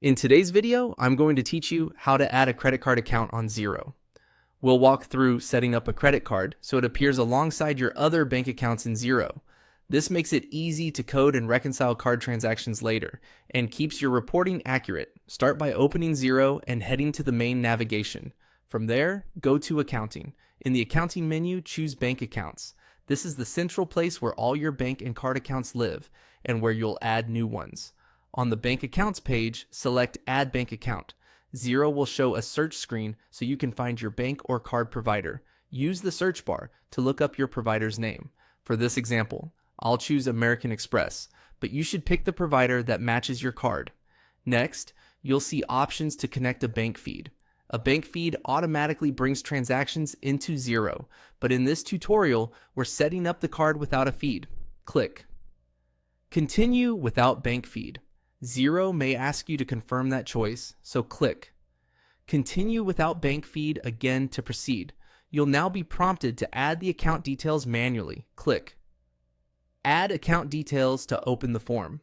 In today's video, I'm going to teach you how to add a credit card account on Xero. We'll walk through setting up a credit card so it appears alongside your other bank accounts in Xero. This makes it easy to code and reconcile card transactions later and keeps your reporting accurate. Start by opening Xero and heading to the main navigation. From there, go to Accounting. In the Accounting menu, choose Bank Accounts. This is the central place where all your bank and card accounts live and where you'll add new ones. On the Bank Accounts page, select Add Bank Account. Xero will show a search screen so you can find your bank or card provider. Use the search bar to look up your provider's name. For this example, I'll choose American Express, but you should pick the provider that matches your card. Next, you'll see options to connect a bank feed. A bank feed automatically brings transactions into Xero, but in this tutorial, we're setting up the card without a feed. Click. Continue without bank feed. Xero may ask you to confirm that choice, so click. Continue without bank feed again to proceed. You'll now be prompted to add the account details manually. Click. Add account details to open the form.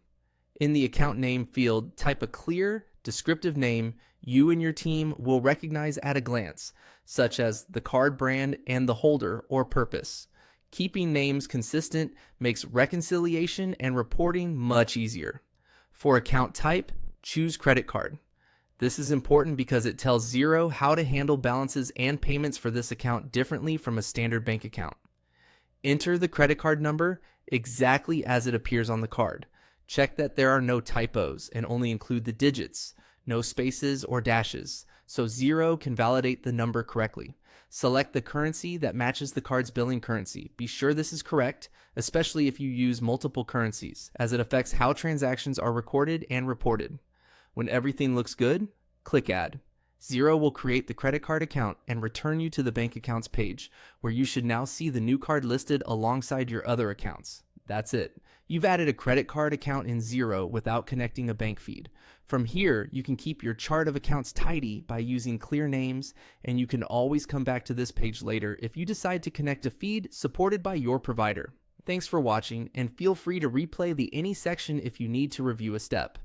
In the account name field, type a clear, descriptive name you and your team will recognize at a glance, such as the card brand and the holder or purpose. Keeping names consistent makes reconciliation and reporting much easier. For account type, choose credit card. This is important because it tells Xero how to handle balances and payments for this account differently from a standard bank account. Enter the credit card number exactly as it appears on the card. Check that there are no typos and only include the digits, no spaces or dashes, so Xero can validate the number correctly. Select the currency that matches the card's billing currency. Be sure this is correct, especially if you use multiple currencies, as it affects how transactions are recorded and reported. When everything looks good, click Add. Xero will create the credit card account and return you to the bank accounts page, where you should now see the new card listed alongside your other accounts. That's it. You've added a credit card account in Xero without connecting a bank feed. From here, you can keep your chart of accounts tidy by using clear names, and you can always come back to this page later if you decide to connect a feed supported by your provider. Thanks for watching, and feel free to replay any section if you need to review a step.